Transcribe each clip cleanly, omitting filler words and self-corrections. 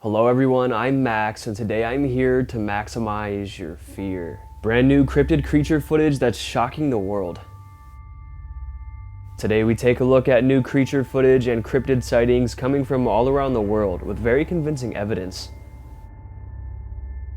Hello everyone, I'm Max, and today I'm here to maximize your fear. Brand new cryptid creature footage that's shocking the world. Today we take a look at new creature footage and cryptid sightings coming from all around the world with very convincing evidence.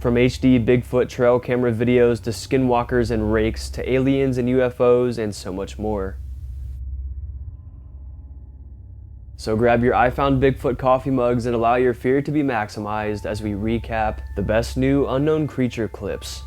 From HD Bigfoot trail camera videos to skinwalkers and rakes to aliens and UFOs and so much more. So grab your I Found Bigfoot coffee mugs and allow your fear to be maximized as we recap the best new unknown creature clips.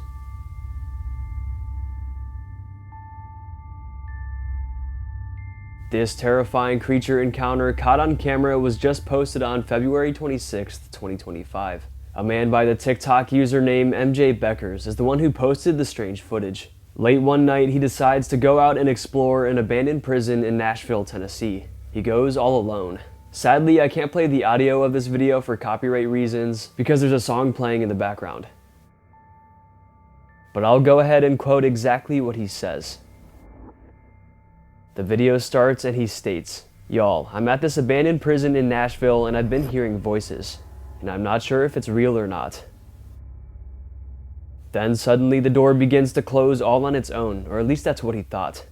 This terrifying creature encounter caught on camera was just posted on February 26, 2025. A man by the TikTok username MJ Beckers is the one who posted the strange footage. Late one night, he decides to go out and explore an abandoned prison in Nashville, Tennessee. He goes all alone. Sadly, I can't play the audio of this video for copyright reasons because there's a song playing in the background. But I'll go ahead and quote exactly what he says. The video starts and he states, "Y'all, I'm at this abandoned prison in Nashville and I've been hearing voices, and I'm not sure if it's real or not." Then suddenly the door begins to close all on its own, or at least that's what he thought.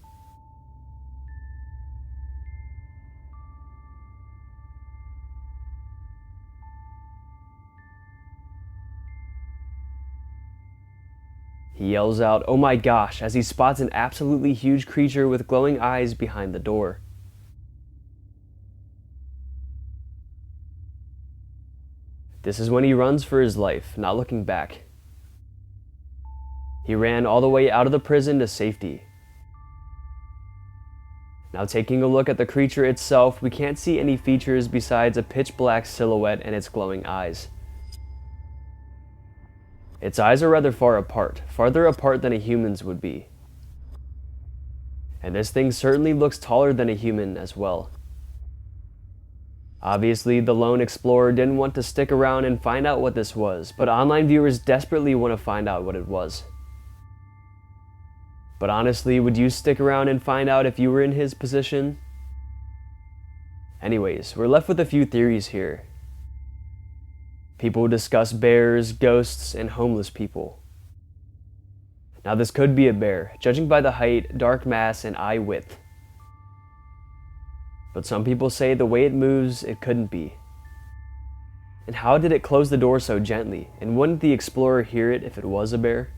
He yells out, "Oh my gosh," as he spots an absolutely huge creature with glowing eyes behind the door. This is when he runs for his life, not looking back. He ran all the way out of the prison to safety. Now taking a look at the creature itself, we can't see any features besides a pitch black silhouette and its glowing eyes. Its eyes are rather far apart, farther apart than a human's would be. And this thing certainly looks taller than a human as well. Obviously, the lone explorer didn't want to stick around and find out what this was, but online viewers desperately want to find out what it was. But honestly, would you stick around and find out if you were in his position? Anyways, we're left with a few theories here. People discuss bears, ghosts, and homeless people. Now this could be a bear, judging by the height, dark mass, and eye width. But some people say the way it moves, it couldn't be. And how did it close the door so gently? And wouldn't the explorer hear it if it was a bear?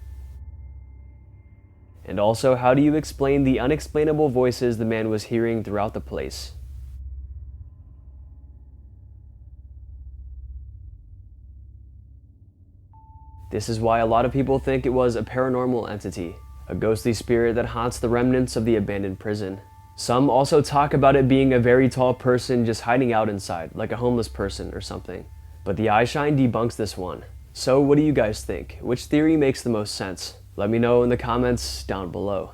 And also, how do you explain the unexplainable voices the man was hearing throughout the place? This is why a lot of people think it was a paranormal entity, a ghostly spirit that haunts the remnants of the abandoned prison. Some also talk about it being a very tall person just hiding out inside, like a homeless person or something. But the eye shine debunks this one. So what do you guys think? Which theory makes the most sense? Let me know in the comments down below.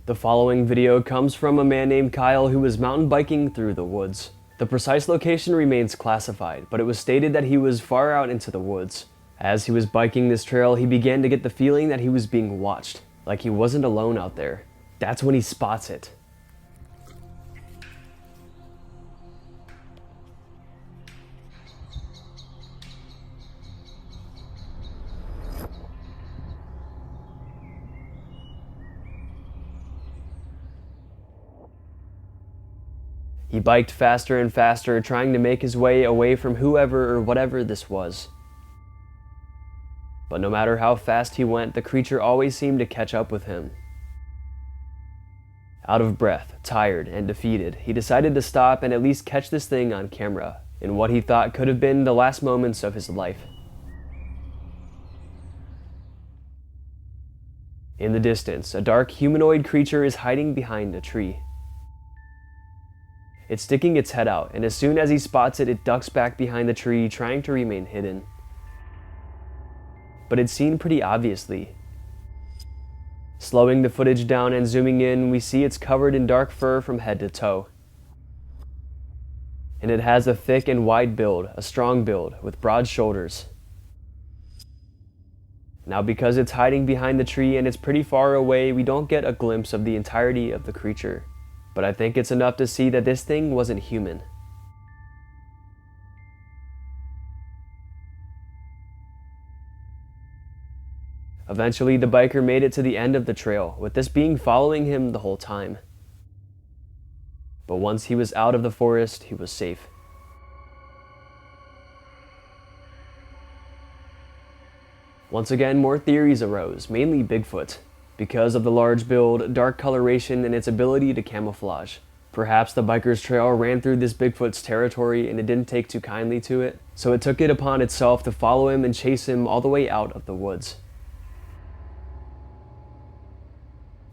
The following video comes from a man named Kyle who was mountain biking through the woods. The precise location remains classified, but it was stated that he was far out into the woods. As he was biking this trail, he began to get the feeling that he was being watched, like he wasn't alone out there. That's when he spots it. He biked faster and faster, trying to make his way away from whoever or whatever this was. But no matter how fast he went, the creature always seemed to catch up with him. Out of breath, tired, and defeated, he decided to stop and at least catch this thing on camera, in what he thought could have been the last moments of his life. In the distance, a dark humanoid creature is hiding behind a tree. It's sticking its head out, and as soon as he spots it, it ducks back behind the tree, trying to remain hidden. But it's seen pretty obviously. Slowing the footage down and zooming in, we see it's covered in dark fur from head to toe. And it has a thick and wide build, a strong build, with broad shoulders. Now because it's hiding behind the tree and it's pretty far away, we don't get a glimpse of the entirety of the creature. But I think it's enough to see that this thing wasn't human. Eventually, the biker made it to the end of the trail, with this being following him the whole time. But once he was out of the forest, he was safe. Once again, more theories arose, mainly Bigfoot, because of the large build, dark coloration, and its ability to camouflage. Perhaps the biker's trail ran through this Bigfoot's territory and it didn't take too kindly to it, so it took it upon itself to follow him and chase him all the way out of the woods.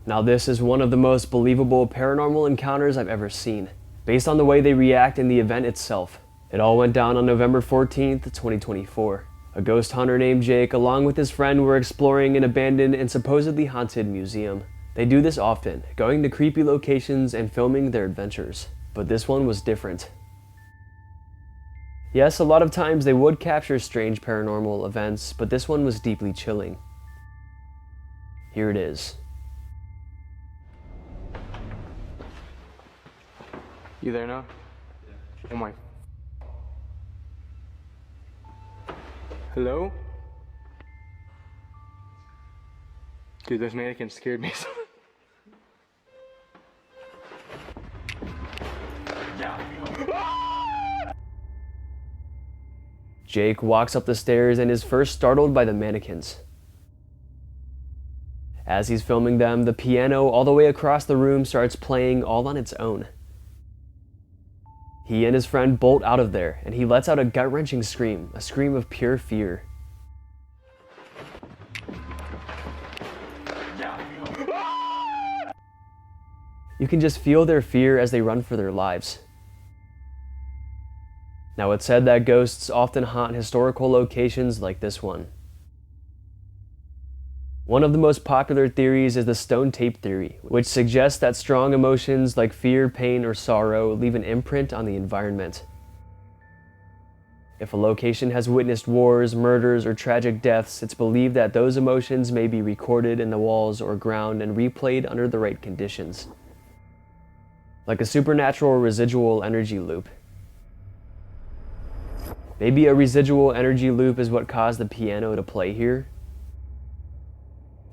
Now this is one of the most believable paranormal encounters I've ever seen, based on the way they react in the event itself. It all went down on November 14th, 2024. A ghost hunter named Jake, along with his friend, were exploring an abandoned and supposedly haunted museum. They do this often, going to creepy locations and filming their adventures. But this one was different. Yes, a lot of times they would capture strange paranormal events, but this one was deeply chilling. Here it is. You there now? Yeah. Oh my. Hello? Dude, those mannequins scared me. Jake walks up the stairs and is first startled by the mannequins. As he's filming them, the piano all the way across the room starts playing all on its own. He and his friend bolt out of there, and he lets out a gut-wrenching scream, a scream of pure fear. You can just feel their fear as they run for their lives. Now, it's said that ghosts often haunt historical locations like this one. One of the most popular theories is the stone tape theory, which suggests that strong emotions like fear, pain, or sorrow leave an imprint on the environment. If a location has witnessed wars, murders, or tragic deaths, it's believed that those emotions may be recorded in the walls or ground and replayed under the right conditions. Like a supernatural residual energy loop. Maybe a residual energy loop is what caused the piano to play here.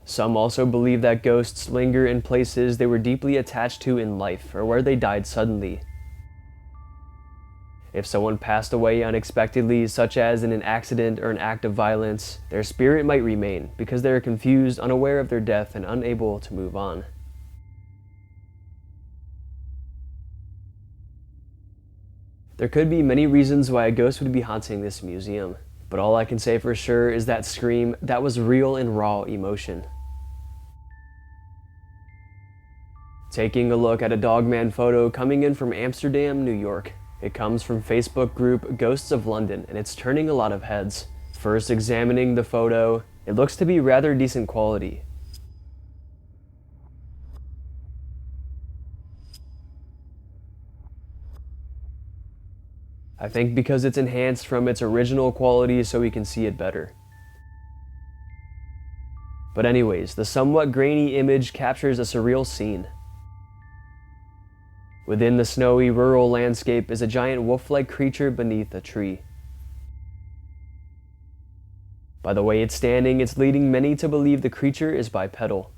Some also believe that ghosts linger in places they were deeply attached to in life, or where they died suddenly. If someone passed away unexpectedly, such as in an accident or an act of violence, their spirit might remain because they are confused, unaware of their death, and unable to move on. There could be many reasons why a ghost would be haunting this museum, but all I can say for sure is that scream, that was real and raw emotion. Taking a look at a Dogman photo coming in from Amsterdam, New York. It comes from Facebook group Ghosts of London, and it's turning a lot of heads. First examining the photo, it looks to be rather decent quality. I think because it's enhanced from its original quality so we can see it better. But anyways, the somewhat grainy image captures a surreal scene. Within the snowy rural landscape is a giant wolf-like creature beneath a tree. By the way it's standing, it's leading many to believe the creature is bipedal.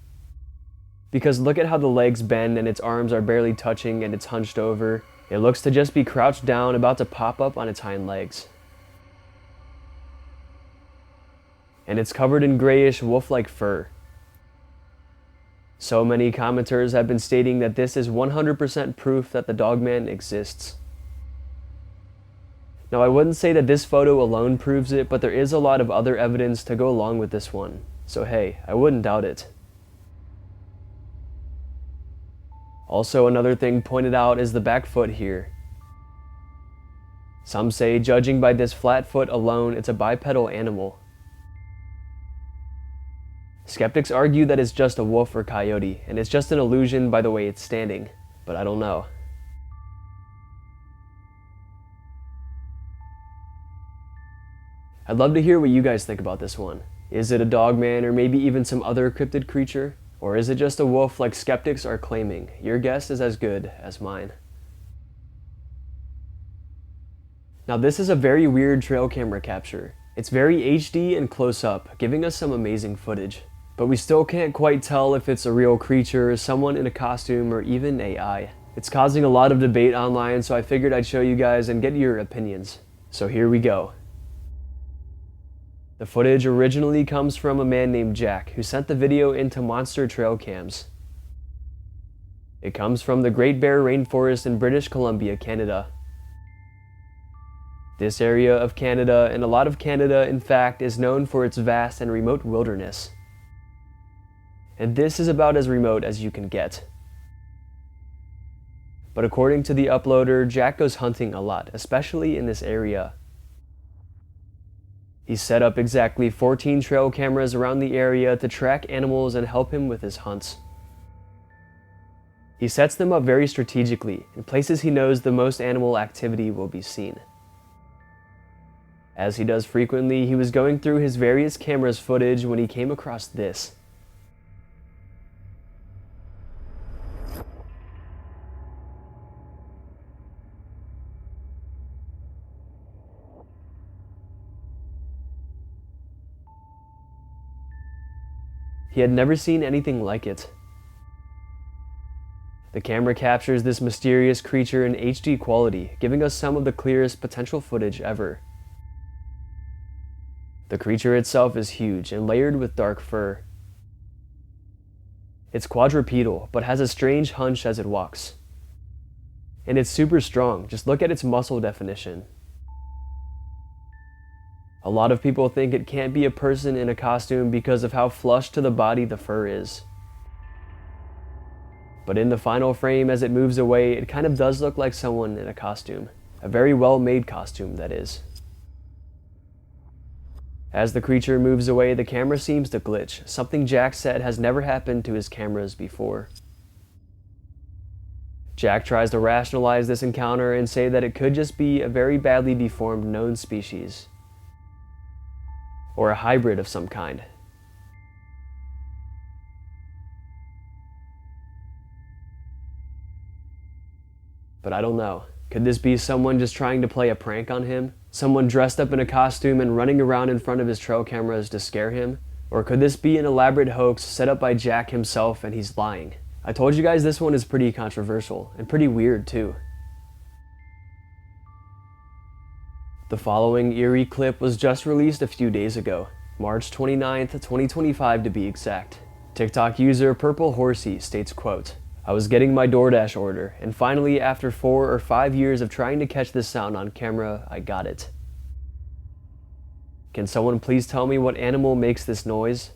Because look at how the legs bend and its arms are barely touching and it's hunched over. It looks to just be crouched down, about to pop up on its hind legs. And it's covered in grayish wolf-like fur. So many commenters have been stating that this is 100% proof that the Dogman exists. Now, I wouldn't say that this photo alone proves it, but there is a lot of other evidence to go along with this one. So hey, I wouldn't doubt it. Also, another thing pointed out is the back foot here. Some say, judging by this flat foot alone, it's a bipedal animal. Skeptics argue that it's just a wolf or coyote, and it's just an illusion by the way it's standing, but I don't know. I'd love to hear what you guys think about this one. Is it a Dogman or maybe even some other cryptid creature? Or is it just a wolf like skeptics are claiming? Your guess is as good as mine. Now this is a very weird trail camera capture. It's very HD and close up, giving us some amazing footage. But we still can't quite tell if it's a real creature, someone in a costume, or even AI. It's causing a lot of debate online, so I figured I'd show you guys and get your opinions. So here we go. The footage originally comes from a man named Jack, who sent the video into monster trail cams. It comes from the Great Bear Rainforest in British Columbia, Canada. This area of Canada, and a lot of Canada in fact, is known for its vast and remote wilderness. And this is about as remote as you can get. But according to the uploader, Jack goes hunting a lot, especially in this area. He set up exactly 14 trail cameras around the area to track animals and help him with his hunts. He sets them up very strategically, in places he knows the most animal activity will be seen. As he does frequently, he was going through his various cameras' footage when he came across this. He had never seen anything like it. The camera captures this mysterious creature in HD quality, giving us some of the clearest potential footage ever. The creature itself is huge and layered with dark fur. It's quadrupedal, but has a strange hunch as it walks. And it's super strong, just look at its muscle definition. A lot of people think it can't be a person in a costume because of how flush to the body the fur is. But in the final frame, as it moves away, it kind of does look like someone in a costume. A very well-made costume, that is. As the creature moves away, the camera seems to glitch, something Jack said has never happened to his cameras before. Jack tries to rationalize this encounter and say that it could just be a very badly deformed known species, or a hybrid of some kind. But I don't know. Could this be someone just trying to play a prank on him? Someone dressed up in a costume and running around in front of his trail cameras to scare him? Or could this be an elaborate hoax set up by Jack himself and he's lying? I told you guys this one is pretty controversial, and pretty weird too. The following eerie clip was just released a few days ago, March 29th, 2025 to be exact. TikTok user Purple Horsey states, quote, "I was getting my DoorDash order, and finally after 4 or 5 years of trying to catch this sound on camera, I got it. Can someone please tell me what animal makes this noise?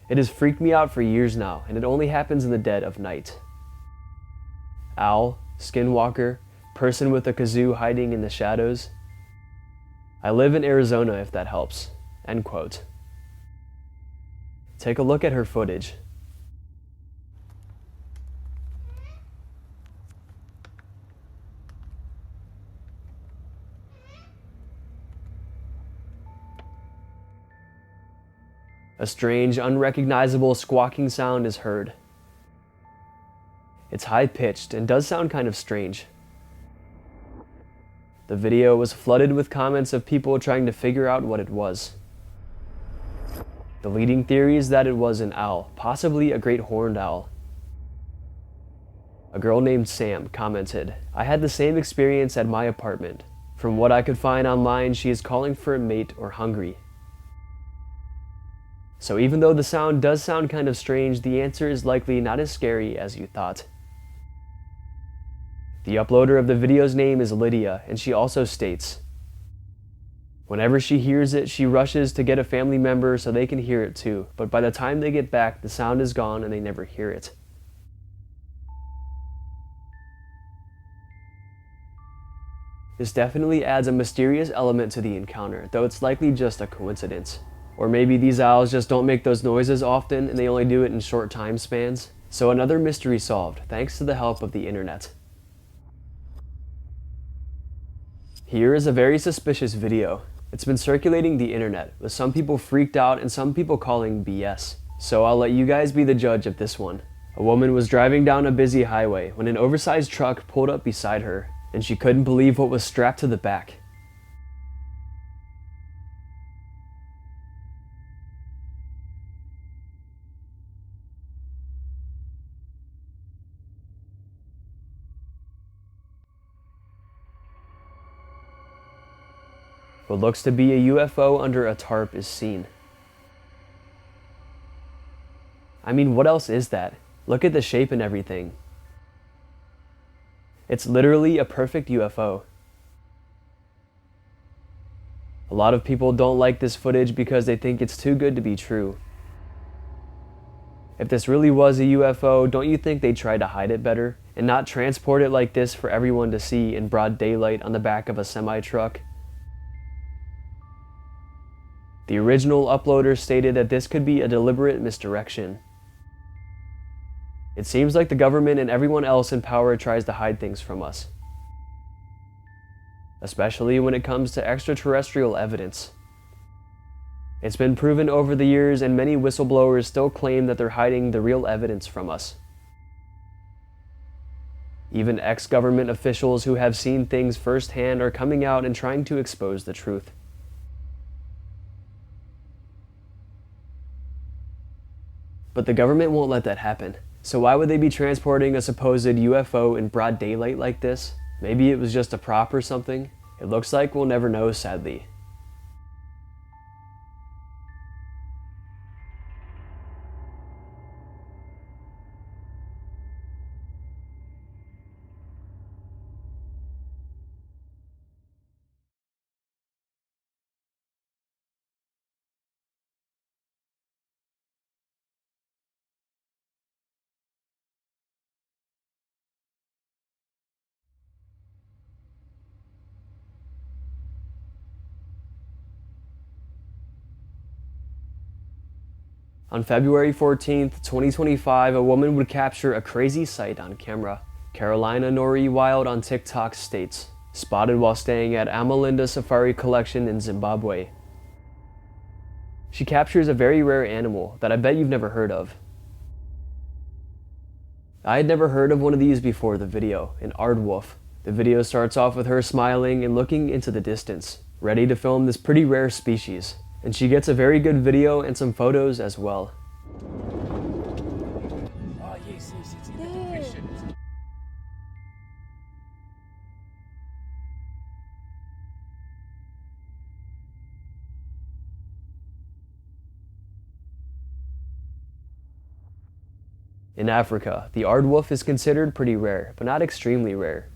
It has freaked me out for years now, and it only happens in the dead of night. Owl, skinwalker, person with a kazoo hiding in the shadows. I live in Arizona if that helps." End quote. Take a look at her footage. A strange, unrecognizable squawking sound is heard. It's high-pitched and does sound kind of strange. The video was flooded with comments of people trying to figure out what it was. The leading theory is that it was an owl, possibly a great horned owl. A girl named Sam commented, "I had the same experience at my apartment. From what I could find online, she is calling for a mate or hungry." So even though the sound does sound kind of strange, the answer is likely not as scary as you thought. The uploader of the video's name is Lydia, and she also states, "Whenever she hears it, she rushes to get a family member so they can hear it too, but by the time they get back, the sound is gone and they never hear it." This definitely adds a mysterious element to the encounter, though it's likely just a coincidence. Or maybe these owls just don't make those noises often and they only do it in short time spans. So another mystery solved, thanks to the help of the internet. Here is a very suspicious video. It's been circulating the internet, with some people freaked out and some people calling BS. So I'll let you guys be the judge of this one. A woman was driving down a busy highway when an oversized truck pulled up beside her, and she couldn't believe what was strapped to the back. What looks to be a UFO under a tarp is seen. I mean, what else is that? Look at the shape and everything. It's literally a perfect UFO. A lot of people don't like this footage because they think it's too good to be true. If this really was a UFO, don't you think they'd try to hide it better and not transport it like this for everyone to see in broad daylight on the back of a semi-truck? The original uploader stated that this could be a deliberate misdirection. It seems like the government and everyone else in power tries to hide things from us, especially when it comes to extraterrestrial evidence. It's been proven over the years, and many whistleblowers still claim that they're hiding the real evidence from us. Even ex-government officials who have seen things firsthand are coming out and trying to expose the truth. But the government won't let that happen. So why would they be transporting a supposed UFO in broad daylight like this? Maybe it was just a prop or something? It looks like we'll never know, sadly. On February 14th, 2025, a woman would capture a crazy sight on camera. Carolina Nori Wild on TikTok states, spotted while staying at Amalinda Safari Collection in Zimbabwe. She captures a very rare animal that I bet you've never heard of. I had never heard of one of these before the video, an aardwolf. The video starts off with her smiling and looking into the distance, ready to film this pretty rare species. And she gets a very good video and some photos as well. Oh, yes, it's in the depression. In Africa, the aardwolf is considered pretty rare, but not extremely rare.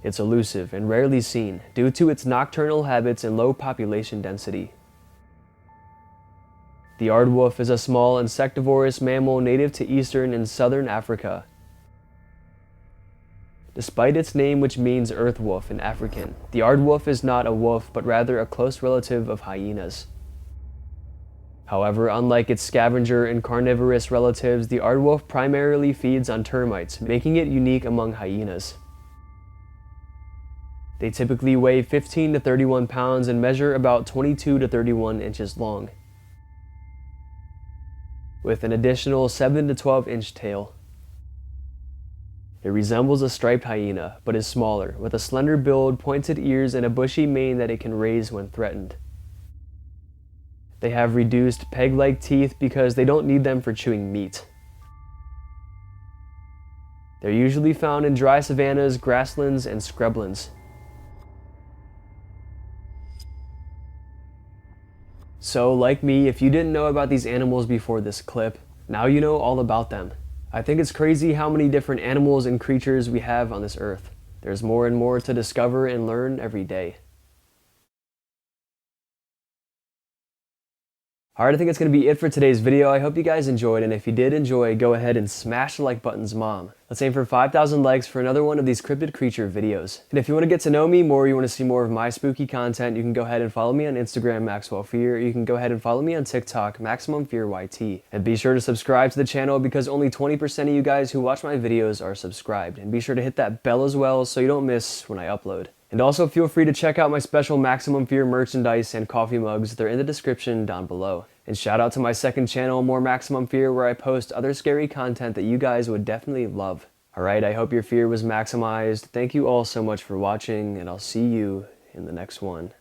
It's elusive and rarely seen due to its nocturnal habits and low population density. The aardwolf is a small insectivorous mammal native to eastern and southern Africa. Despite its name, which means earth wolf in African, the aardwolf is not a wolf but rather a close relative of hyenas. However, unlike its scavenger and carnivorous relatives, the aardwolf primarily feeds on termites, making it unique among hyenas. They typically weigh 15 to 31 pounds and measure about 22 to 31 inches long, with an additional 7 to 12 inch tail. It resembles a striped hyena, but is smaller, with a slender build, pointed ears, and a bushy mane that it can raise when threatened. They have reduced peg-like teeth because they don't need them for chewing meat. They're usually found in dry savannas, grasslands, and scrublands. So, like me, if you didn't know about these animals before this clip, now you know all about them. I think it's crazy how many different animals and creatures we have on this earth. There's more and more to discover and learn every day. Alright, I think that's going to be it for today's video. I hope you guys enjoyed, and if you did enjoy, go ahead and smash the like button's mom. Let's aim for 5,000 likes for another one of these cryptid creature videos. And if you want to get to know me more, you want to see more of my spooky content, you can go ahead and follow me on Instagram, MaxwellFear. You can go ahead and follow me on TikTok, MaximumFearYT. And be sure to subscribe to the channel because only 20% of you guys who watch my videos are subscribed. And be sure to hit that bell as well so you don't miss when I upload. And also feel free to check out my special Maximum Fear merchandise and coffee mugs. They're in the description down below. And shout out to my second channel, More Maximum Fear, where I post other scary content that you guys would definitely love. Alright, I hope your fear was maximized. Thank you all so much for watching, and I'll see you in the next one.